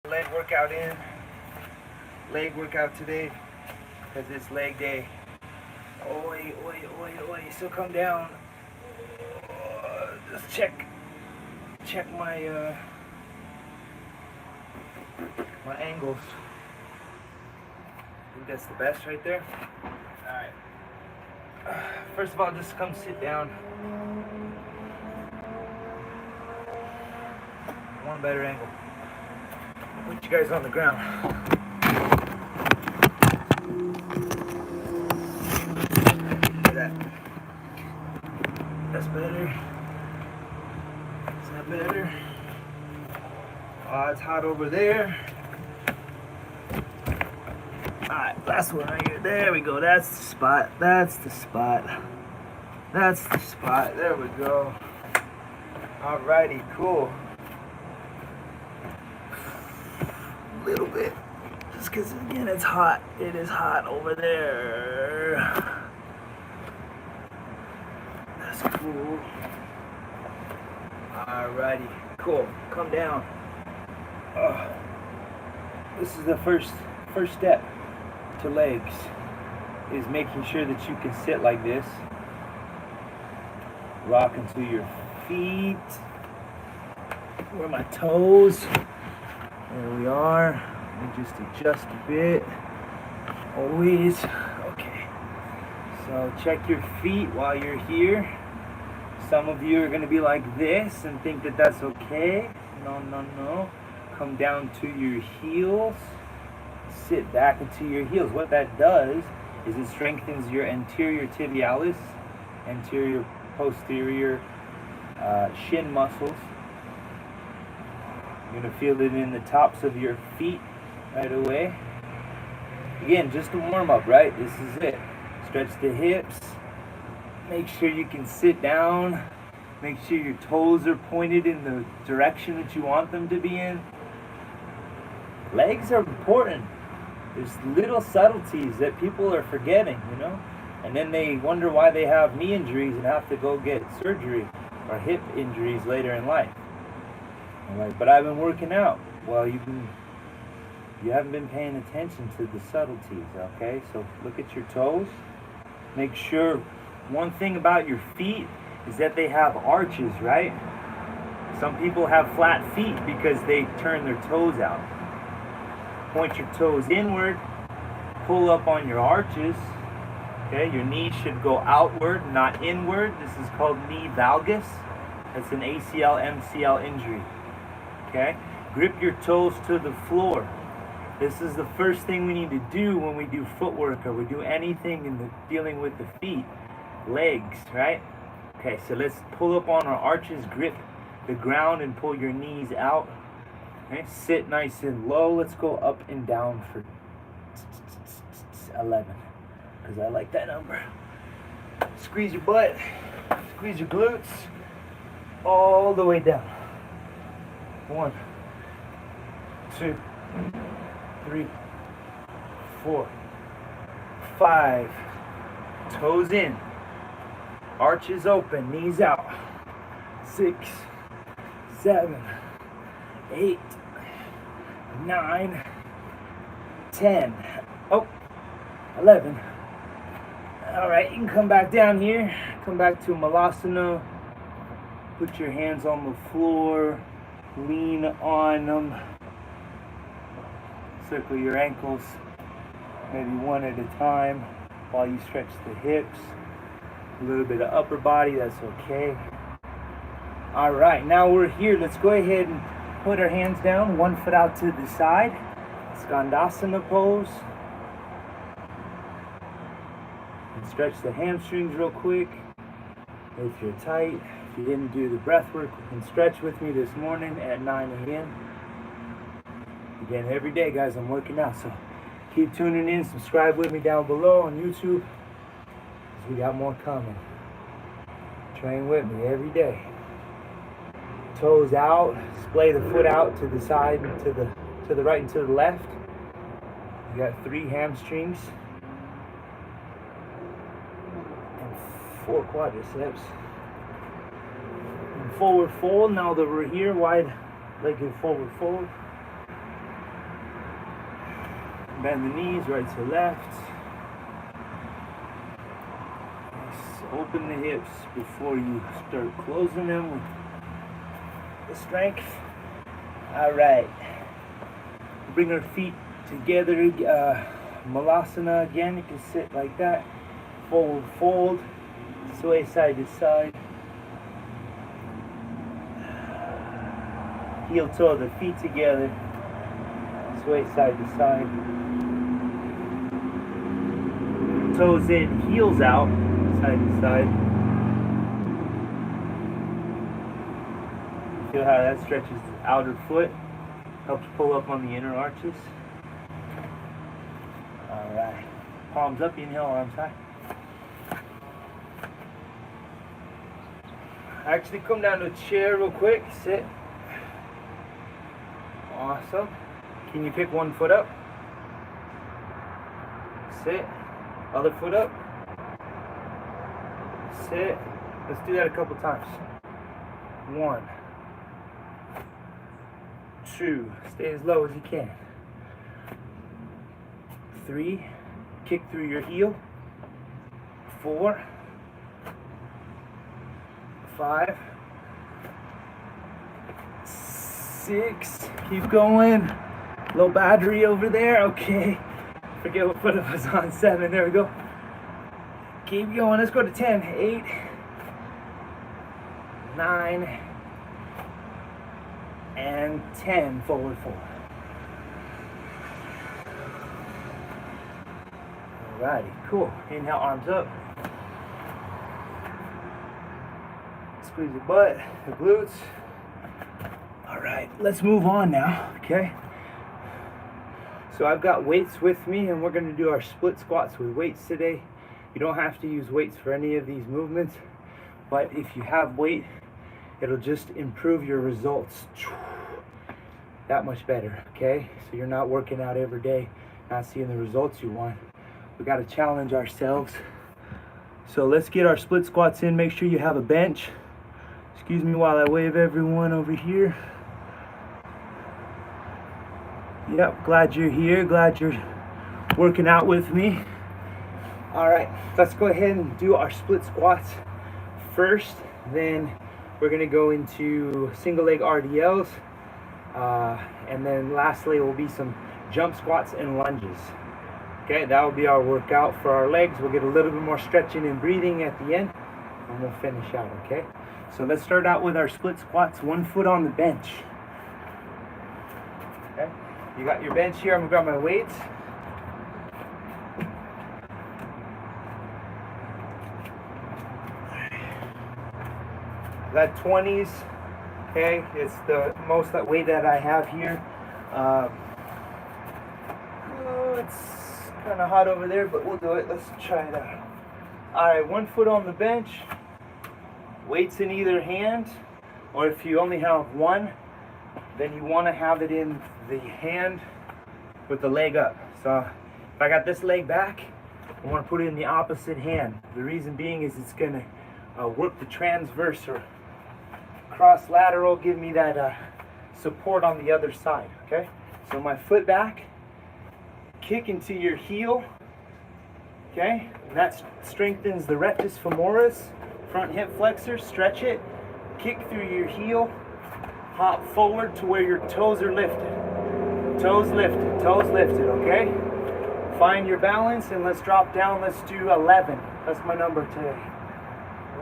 Leg workout today because it's leg day. Oi, oi, oi, oi. So come down. Just check my my angles. I think that's the best right there. All right. First of all, just come sit down. One better angle. Put you guys on the ground. That's better. Is that better? Oh, it's hot over there. Alright, last one right here. There we go. That's the spot. That's the spot. That's the spot. There we go. Alrighty, cool. A little bit. Just because, again, it's hot. It is hot over there. That's cool. Alrighty, cool. Come down. This is the first step to legs, is making sure that you can sit like this. Rock into your feet. Where my toes. There we are. Let me just adjust a bit. Always. Okay. So check your feet while you're here. Some of you are going to be like this and think that that's okay. No, no, no. Come down to your heels. Sit back into your heels. What that does is it strengthens your anterior tibialis, anterior posterior shin muscles. You're going to feel it in the tops of your feet right away. Again, just a warm up, right? This is it. Stretch the hips. Make sure you can sit down. Make sure your toes are pointed in the direction that you want them to be in. Legs are important. There's little subtleties that people are forgetting, you know? And then they wonder why they have knee injuries and have to go get surgery or hip injuries later in life. I'm like, but I've been working out. Well, you haven't been paying attention to the subtleties, okay? So look at your toes. Make sure, one thing about your feet is that they have arches, right? Some people have flat feet because they turn their toes out. Point your toes inward, pull up on your arches. Okay, your knees should go outward, not inward. This is called knee valgus. That's an ACL, MCL injury. Okay, grip your toes to the floor. This is the first thing we need to do when we do footwork or we do anything in the dealing with the feet, legs, right? Okay, so let's pull up on our arches, grip the ground and pull your knees out. Okay, sit nice and low. Let's go up and down for 11, because I like that number. Squeeze your butt, squeeze your glutes, all the way down. 1, 2, 3, 4, 5. Toes in, arches open, knees out. 6, 7, 8, 9, 10. Oh, 11. All right, you can come back down here. Come back to Malasana. Put your hands on the floor. Lean on them. Circle your ankles, maybe one at a time while you stretch the hips. A little bit of upper body, that's okay. All right, now we're here. Let's go ahead and put our hands down, one foot out to the side. Skandasana pose. And stretch the hamstrings real quick. If you're tight, if you didn't do the breath work, you can stretch with me this morning at 9 a.m. Again, every day, guys, I'm working out. So keep tuning in. Subscribe with me down below on YouTube, because we got more coming. Train with me every day. Toes out, splay the foot out to the side, to the right and to the left. You got 3 hamstrings and 4 quadriceps. And forward fold. Now that we're here, wide legged forward fold. Bend the knees right to left. Open the hips before you start closing them with the strength. All right. Bring our feet together. Malasana again. You can sit like that. Fold, fold. Sway side to side. Heel toe the feet together. Sway side to side. Toes in, heels out. Side to side. Feel how that stretches the outer foot. Helps pull up on the inner arches. Alright. Palms up, inhale, arms high. Actually, come down to a chair real quick. Sit. Awesome. Can you pick one foot up? Sit. Other foot up. Sit. Let's do that a couple times. 1, 2. Stay as low as you can. 3. Kick through your heel. 4. 5. 6. Keep going. Low battery over there. Okay. Forget what foot I was on. 7. There we go. Keep going. Let's go to 10. 8. 9. And 10. Forward fold. Alrighty. Cool. Inhale, arms up. Squeeze your butt, the glutes. Alright, let's move on now, okay? So I've got weights with me and we're going to do our split squats with weights today. You don't have to use weights for any of these movements, but if you have weight, it'll just improve your results that much better, okay? So you're not working out every day, not seeing the results you want. We got to challenge ourselves. So let's get our split squats in. Make sure you have a bench. Excuse me while I wave everyone over here. Yep, glad you're here. Glad you're working out with me. All right, let's go ahead and do our split squats first. Then we're gonna go into single leg RDLs. And then lastly will be some jump squats and lunges. Okay, that will be our workout for our legs. We'll get a little bit more stretching and breathing at the end, and we'll finish out, okay? So let's start out with our split squats, 1 foot on the bench. Okay, you got your bench here. I'm gonna grab my weights. That 20s, okay, it's the most weight that I have here. It's kind of hot over there, but we'll do it. Let's try it out. All right, 1 foot on the bench, weights in either hand, or if you only have one, then you want to have it in the hand with the leg up. So if I got this leg back, I want to put it in the opposite hand. The reason being is it's going to work the transverse or cross lateral, give me that support on the other side, okay? So my foot back, kick into your heel, okay? And that strengthens the rectus femoris, front hip flexor, stretch it, kick through your heel, hop forward to where your toes are lifted. Toes lifted, okay? Find your balance and let's drop down. Let's do 11. That's my number today.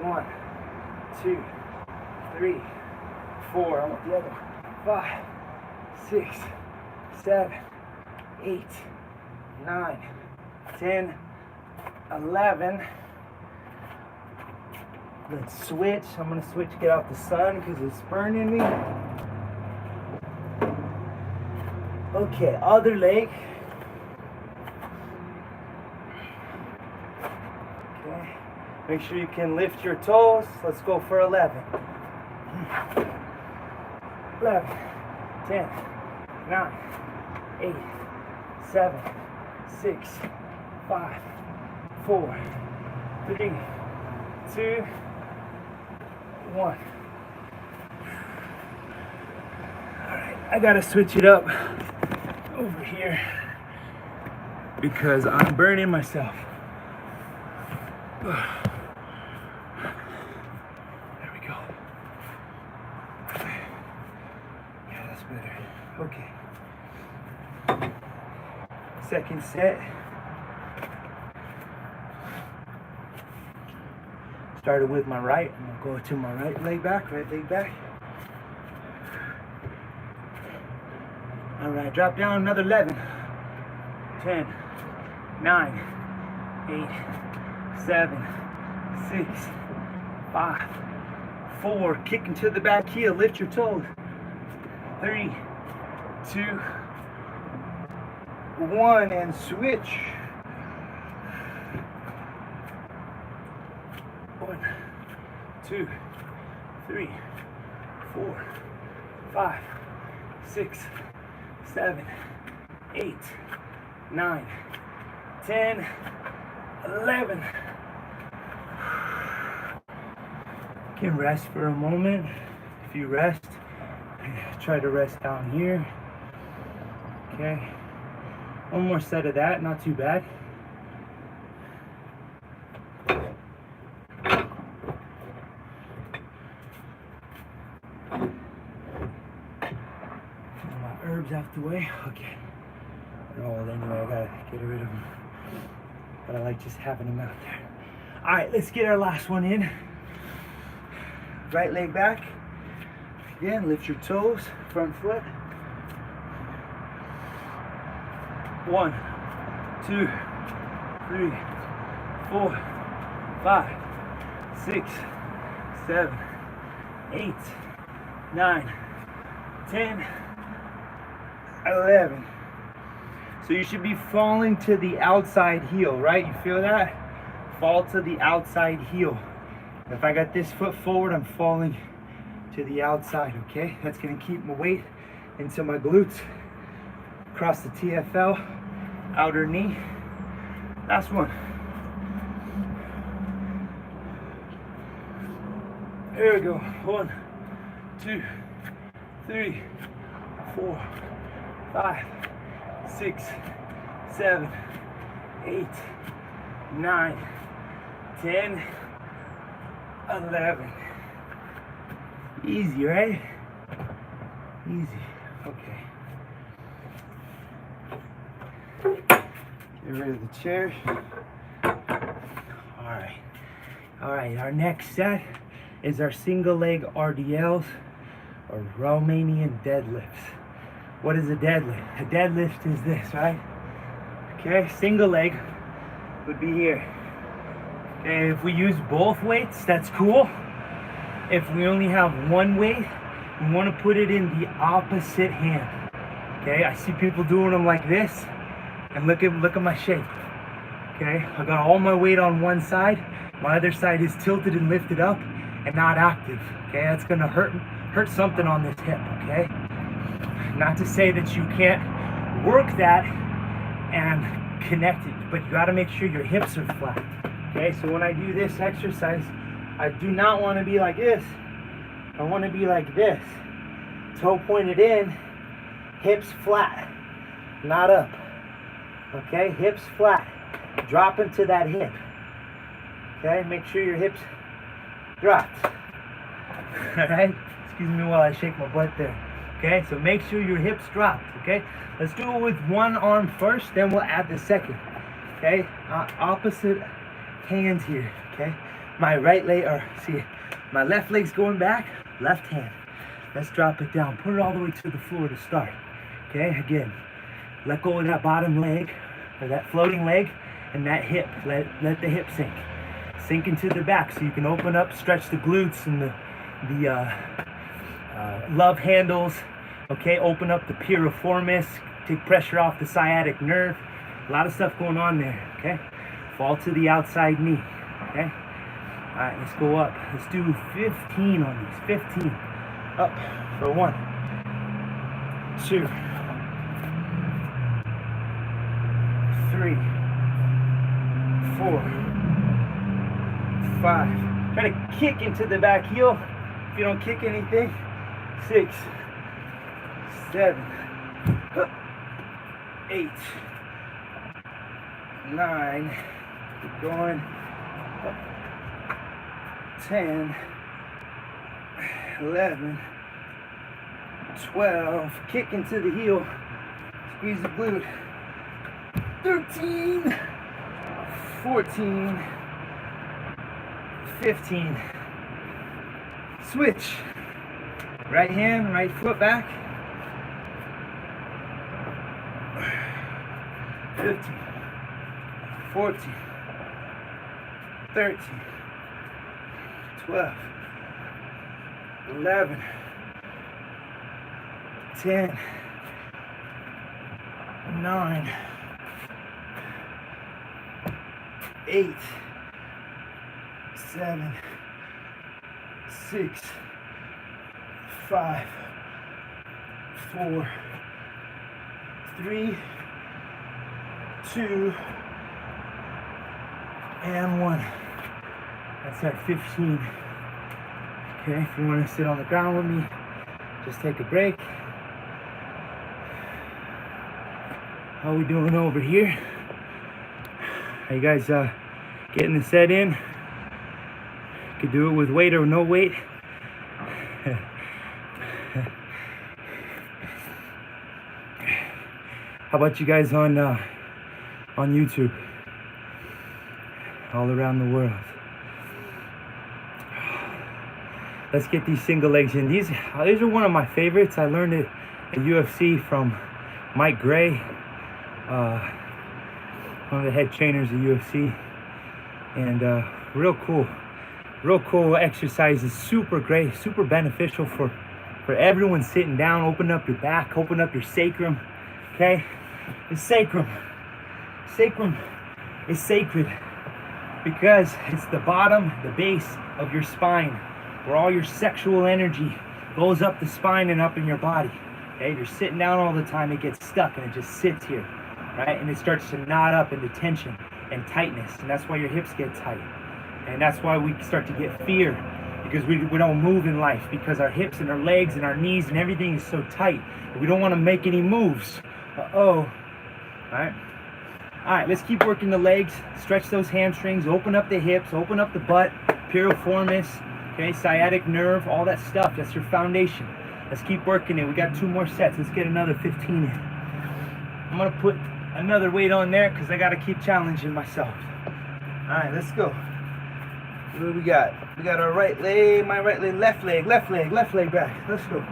1, 2, 3, 4. I want the other. 5, 6, 7, 8, 9, 10, 11. Let's switch. I'm going to switch, get out the sun because it's burning me. Okay, other leg. Okay. Make sure you can lift your toes. Let's go for 11. 11, 10, 9, 8, 7, 6, 5, 4, 3, 2, 1. Alright, I gotta switch it up over here. because I'm burning myself. There we go. Yeah, that's better. Okay. Second set. Started with my right. I'm gonna go to my right leg back. All right, drop down another 11. 10, 9, 8, 7, 6, 5, 4. Kick into the back heel. Lift your toes. 3, 2, 1, and switch. 1, 2, 3, 4, 5, 6, 7, 8, 9, 10, 11. You can rest for a moment. If you rest, try to rest down here. Okay. One more set of that, not too bad. Herbs out the way. Okay. They're old anyway, I gotta get rid of them. But I like just having them out there. Alright, let's get our last one in. Right leg back. Again, lift your toes, front foot. 1, 2, 3, 4, 5, 6, 7, 8, 9, 10, 11. So you should be falling to the outside heel, right? You feel that? Fall to the outside heel. If I got this foot forward, I'm falling to the outside, okay? That's gonna keep my weight into my glutes, across the TFL, outer knee. Last one. Here we go. 1, 2, 3, 4, 5, 6, 7, 8, 9, 10, 11. Easy, right? Easy. Okay. Get rid of the chair. All right, our next set is our single leg RDLs, or Romanian deadlifts. What is a deadlift? A deadlift is this, right? Okay, single leg would be here. Okay, if we use both weights, that's cool. If we only have one weight, we want to put it in the opposite hand. Okay, I see people doing them like this, and look at my shape. Okay, I got all my weight on one side, my other side is tilted and lifted up and not active. Okay, that's gonna hurt something on this hip. Okay, not to say that you can't work that and connect it, but you got to make sure your hips are flat. Okay, so when I do this exercise, I do not want to be like this. I want to be like this. Toe pointed in, hips flat, not up. Okay, hips flat. Drop into that hip. Okay, make sure your hips dropped. Alright, excuse me while I shake my butt there. Okay, so make sure your hips dropped. Okay, let's do it with one arm first, then we'll add the second. Okay, opposite hands here. Okay, my right leg, or see, my left leg's going back, left hand. Let's drop it down. Put it all the way to the floor to start. Okay, again, let go of that bottom leg, or that floating leg, and that hip. Let the hip sink. Sink into the back so you can open up, stretch the glutes and the love handles. Okay, open up the piriformis, take pressure off the sciatic nerve. A lot of stuff going on there. Okay, fall to the outside knee. Okay, all right, let's go up. Let's do 15 on these. 15 up for 1, 2, 3, 4, 5. Try to kick into the back heel. If you don't kick anything, 6, 7, 8, 9, keep going, 10, 11, 12, kick into the heel, squeeze the glute, 13, 14, 15, switch, right hand, right foot back, 15, 14, 13, 12, 11, 10, 9, 8, 7, 6, 5, 4, 3, 2, and 1. That's our 15. Okay, if you want to sit on the ground with me, just take a break. How we doing over here? Are you guys getting the set in? You could do it with weight or no weight. How about you guys on YouTube? All around the world. Let's get these single legs in. These are one of my favorites. I learned it at UFC from Mike Gray, one of the head trainers of UFC, and real cool exercises. Super great, super beneficial for everyone sitting down. Open up your back, open up your sacrum. Okay, the sacrum is sacred because it's the bottom, the base of your spine, where all your sexual energy goes up the spine and up in your body. Okay, if you're sitting down all the time, it gets stuck and it just sits here, right? And it starts to knot up into tension and tightness, and that's why your hips get tight. And that's why we start to get fear, because we don't move in life, because our hips and our legs and our knees and everything is so tight. We don't want to make any moves. All right, let's keep working the legs. Stretch those hamstrings, open up the hips, open up the butt, piriformis, okay, sciatic nerve, all that stuff. That's your foundation. Let's keep working it. We got 2 more sets. Let's get another 15 in. I'm gonna put another weight on there because I gotta keep challenging myself. All right, let's go. What do we got? We got our right leg, my right leg, left leg back. Let's go.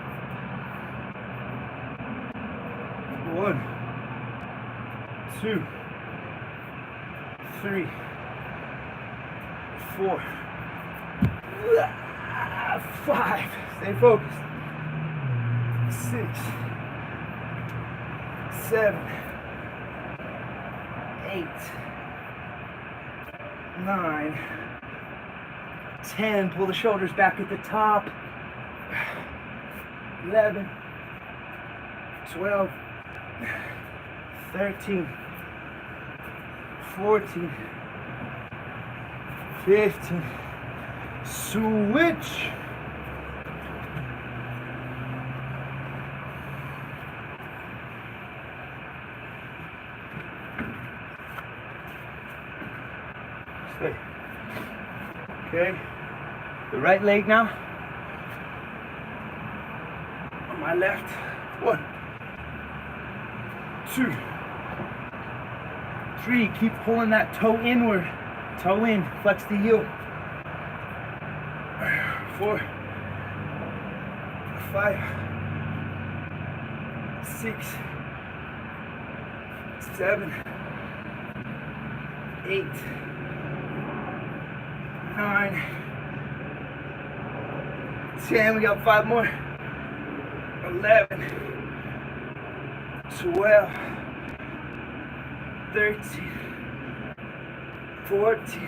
1, 2, 3, 4, 5. Stay focused. 6, 7, 8, 9, 10. Pull the shoulders back at the top. 11, 12, 13, 14, 15. Switch. Stay. Okay. The right leg now. On my left. 1, 2, 3. Keep pulling that toe inward. Toe in. Flex the heel. 4, 5, 6, 7, 8, 9, 10. We got 5 more. 11, 12, 13, 14,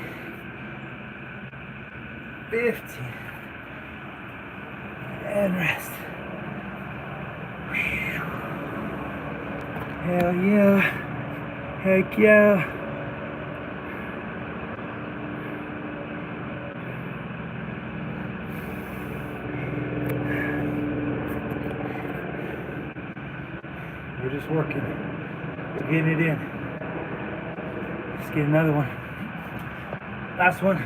15. And rest. Hell yeah. Heck yeah. We're just working. We're getting it in. Let's get another one. Last one.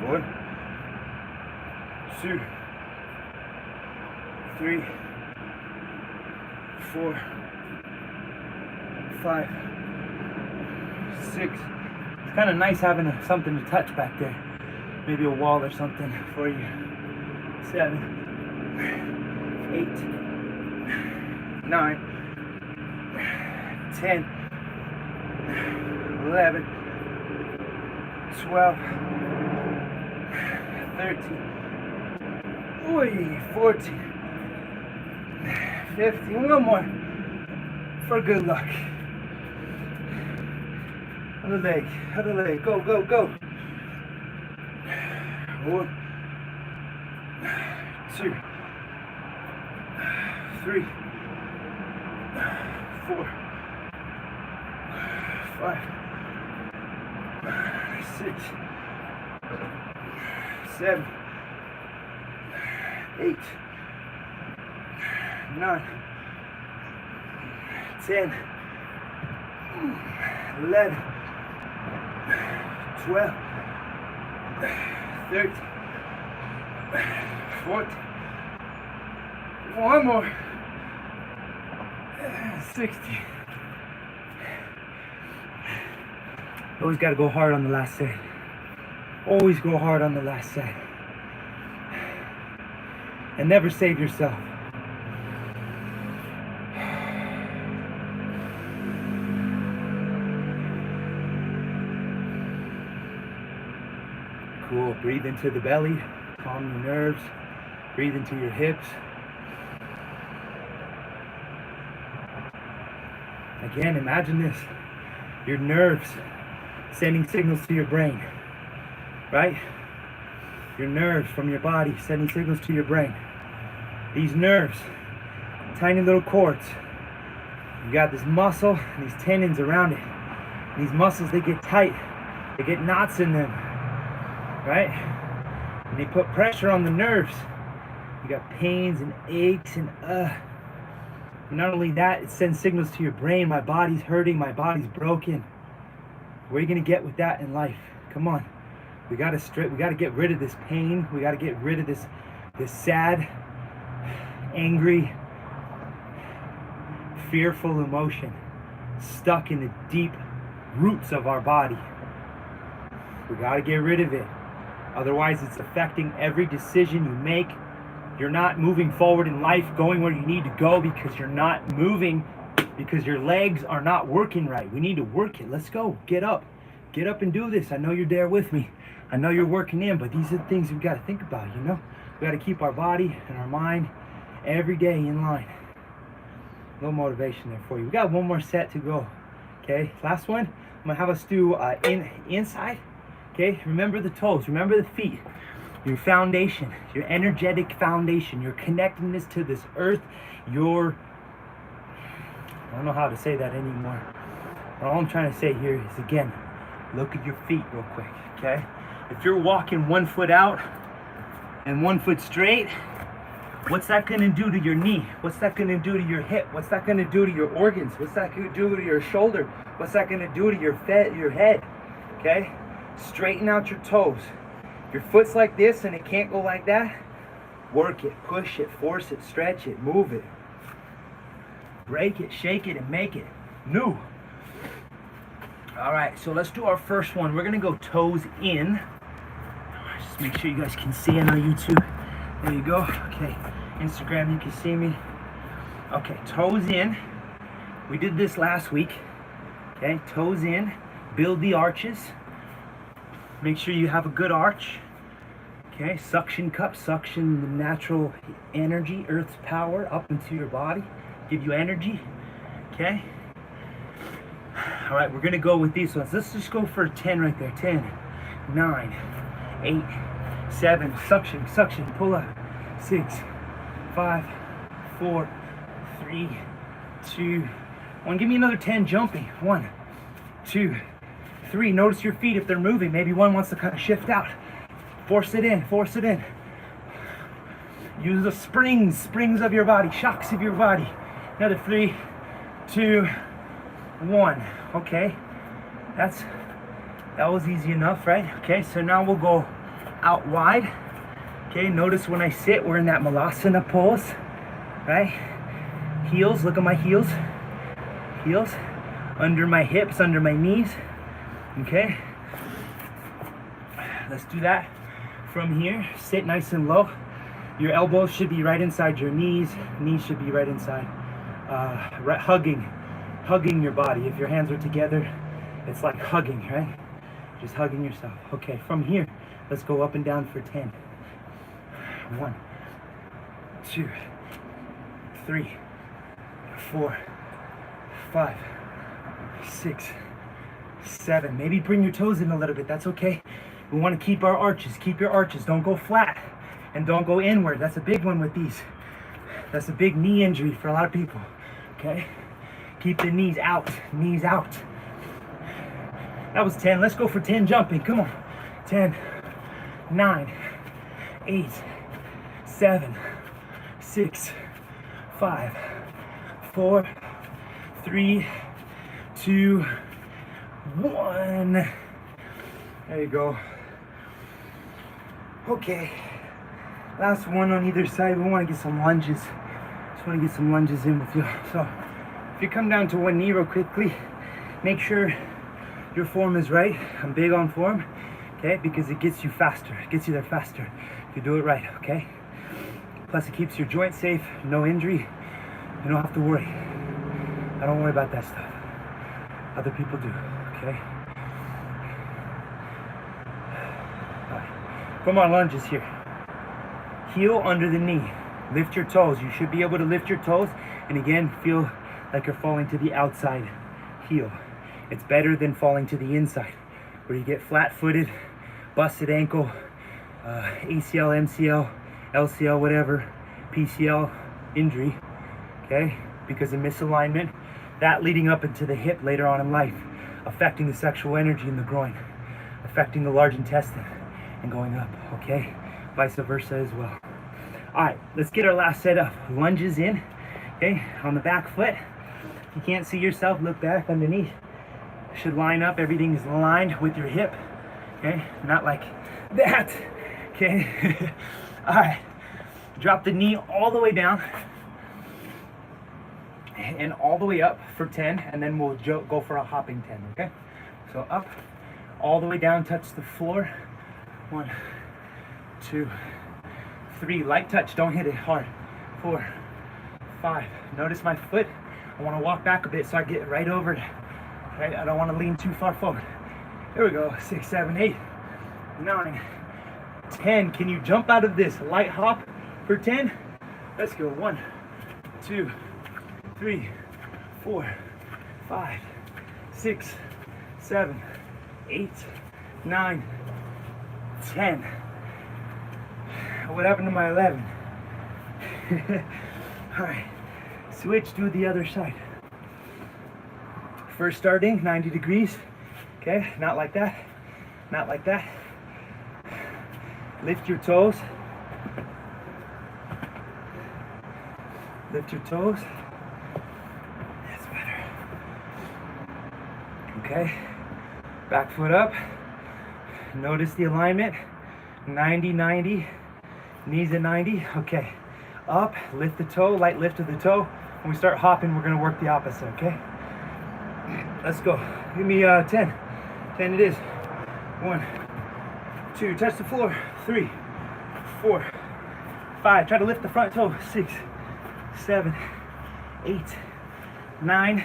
1, 2, 3, 4, 5, 6. It's kind of nice having something to touch back there. Maybe a wall or something for you. 7, 8, 9, 10, 11, 12, 13, 14, 15. One more for good luck. Other leg, other leg. Go, go, go. 1, 2, 3, 4, 5, 6, 7, 8, 9, 10, 11, 12, 13, 14. One more. 60. Always got to go hard on the last set. Always go hard on the last set. And never save yourself. Cool. Breathe into the belly. Calm your nerves. Breathe into your hips. Again, imagine this. Your nerves sending signals to your brain, right? Your nerves from your body sending signals to your brain. These nerves, tiny little cords. You got this muscle and these tendons around it. And these muscles, they get tight. They get knots in them, right? And they put pressure on the nerves. You got pains and aches and not only that, it sends signals to your brain. My body's hurting, my body's broken. Where are you gonna get with that in life? Come on. We gotta get rid of this pain. We gotta get rid of this sad, angry, fearful emotion stuck in the deep roots of our body. We gotta get rid of it. Otherwise, it's affecting every decision you make. You're not moving forward in life, going where you need to go because you're not moving, because your legs are not working right. We need to work it. Let's go. Get up. Get up and do this. I know you're there with me. I know you're working in, but these are the things we've got to think about, you know? We got to keep our body and our mind every day in line. A little motivation there for you. We got one more set to go. Okay, last one. I'm going to have us do inside. Okay, remember the toes. Remember the feet. Your foundation, your energetic foundation, your connectedness to this earth, I don't know how to say that anymore. All I'm trying to say here is, again, look at your feet real quick, okay? If you're walking 1 foot out and 1 foot straight, what's that gonna do to your knee? What's that gonna do to your hip? What's that gonna do to your organs? What's that gonna do to your shoulder? What's that gonna do to your head, okay? Straighten out your toes. If your foot's like this and it can't go like that, work it, push it, force it, stretch it, move it. Break it, shake it, and make it new. All right, so let's do our first one. We're gonna go toes in. Just make sure you guys can see on our YouTube. There you go. Okay, Instagram, you can see me. Okay, toes in. We did this last week. Okay, toes in. Build the arches. Make sure you have a good arch. Okay, suction cup, suction the natural energy, Earth's power up into your body, give you energy. Okay. All right, we're gonna go with these ones. Let's just go for 10 right there. 10, 9, 8, 7. Suction, suction. Pull up. 6, 5, 4, 3, 2, 1. Give me another 10 jumping. 1, 2, 3. Notice your feet if they're moving. Maybe one wants to kind of shift out. Force it in, force it in. Use the springs of your body, shocks of your body. Another 3, 2, 1. Okay, that was easy enough, right? Okay, so now we'll go out wide. Okay, notice when I sit, we're in that malasana pose, right? Heels, look at my heels. Heels under my hips, under my knees. Okay, let's do that from here. Sit nice and low. Your elbows should be right inside your knees. Knees should be right inside. Right, hugging your body. If your hands are together, it's like hugging, right? Just hugging yourself. Okay, from here, let's go up and down for 10. 1, 2, 3, 4, 5, 6, 7. Maybe bring your toes in a little bit. That's okay. We want to keep our arches. Keep your arches. Don't go flat and don't go inward. That's a big one with these. That's a big knee injury for a lot of people. Okay? Keep the knees out. Knees out. That was 10. Let's go for 10 jumping. Come on. 10, 9, 8, 7, 6, 5, 4, 3, 2, 1. There you go. Okay. Last one on either side. We want to get some lunges. Just want to get some lunges in with you. So if you come down to one knee real quickly, make sure your form is right. I'm big on form, okay, because it gets you faster. It gets you there faster if you do it right, okay? Plus it keeps your joint safe, no injury. You don't have to worry. I don't worry about that stuff. Other people do, okay? All right. Come on, lunges here. Heel under the knee. Lift your toes. You should be able to lift your toes. And again, feel like you're falling to the outside heel. It's better than falling to the inside, where you get flat-footed, busted ankle, ACL, MCL, LCL, whatever, PCL injury, okay? Because of misalignment, that leading up into the hip later on in life, affecting the sexual energy in the groin, affecting the large intestine, and going up, okay? Vice versa as well. All right, let's get our last set of lunges in, okay? On the back foot. If you can't see yourself, look back underneath. Should line up, everything is aligned with your hip, okay? Not like that, okay? All right, drop the knee all the way down and all the way up for 10, and then we'll go for a hopping 10, okay? So up, all the way down, touch the floor. 1, 2, 3, light touch, don't hit it hard. 4, 5, notice my foot. I want to walk back a bit so I get right over it. Right? I don't want to lean too far forward. Here we go. 6, 7, 8, 9, 10. Can you jump out of this light hop for 10? Let's go. 1, 2, 3, 4, 5, 6, 7, 8, 9, 10. What happened to my 11? All right. Switch to the other side. First starting, 90 degrees, okay? Not like that, not like that. Lift your toes. Lift your toes. That's better. Okay, back foot up. Notice the alignment, 90, 90, knees at 90, okay. Up, lift the toe, light lift of the toe. When we start hopping, we're gonna work the opposite, okay? Let's go. Give me 10. 10 it is. 1, 2, touch the floor. 3, 4, 5. Try to lift the front toe. 6, 7, 8, 9,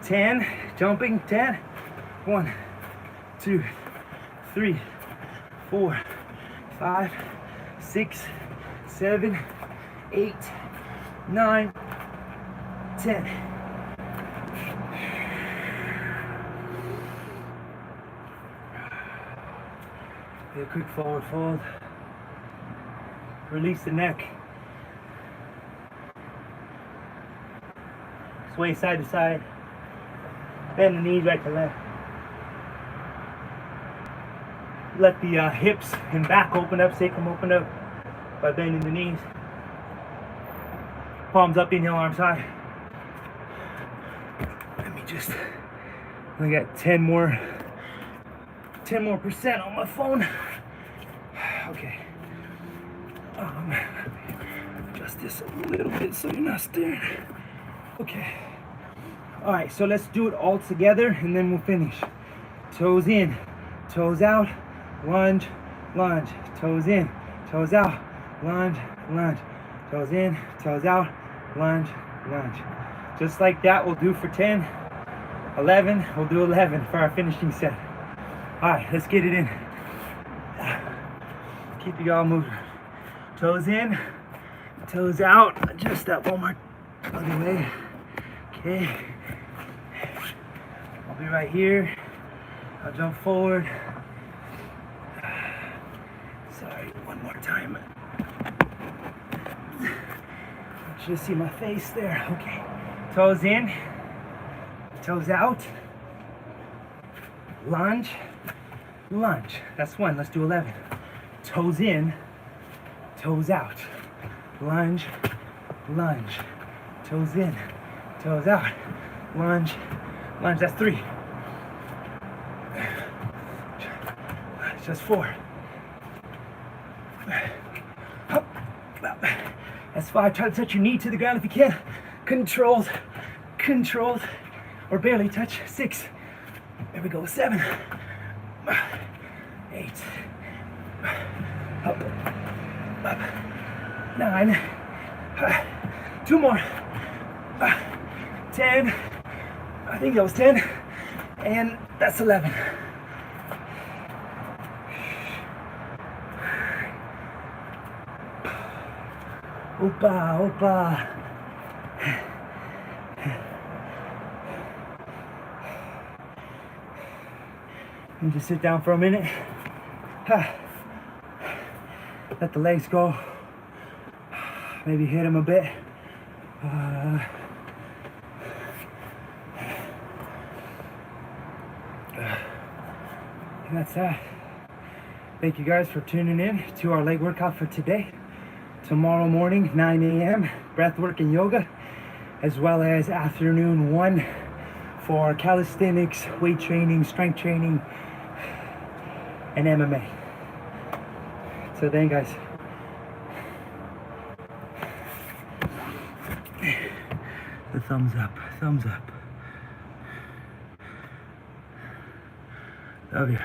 10. Jumping. 10. 1, 2, 3, 4, 5, 6, 7, 8, 9, 10. A quick forward fold. Release the neck. Sway side to side. Bend the knees right to left. Let the hips and back open up. Sacrum open up by bending the knees. Palms up, inhale, arms high. just, I got 10 more percent on my phone. Okay. Adjust this a little bit so you're not staring. Okay. All right, so let's do it all together and then we'll finish. Toes in, toes out, lunge, lunge. Toes in, toes out, lunge, lunge. Toes in, toes out, lunge, lunge. Just like that, we'll do for 10. 11, we'll do 11 for our finishing set. All right, let's get it in. Keep you all moving. Toes in, toes out. Adjust that one more other way. Okay. I'll be right here. I'll jump forward. Sorry, one more time. Just see my face there. Okay. Toes in, toes out. Lunge, lunge. That's one. Let's do 11. Toes in, toes out. Lunge, lunge. Toes in, toes out. Lunge, lunge. That's 3. Just 4. That's 5. Try to touch your knee to the ground if you can. Controlled, controlled, or barely touch. 6. There we go. 7. 8. Up, up. 9. 2 more. 10. I think that was 10. And that's 11. Opa, opa. And just sit down for a minute. Let the legs go. Maybe hit them a bit. And that's that. Thank you guys for tuning in to our leg workout for today. Tomorrow morning, 9 a.m., breathwork and yoga, as well as afternoon 1 for calisthenics, weight training, strength training, and MMA. So then, guys, the thumbs up, thumbs up. Love you.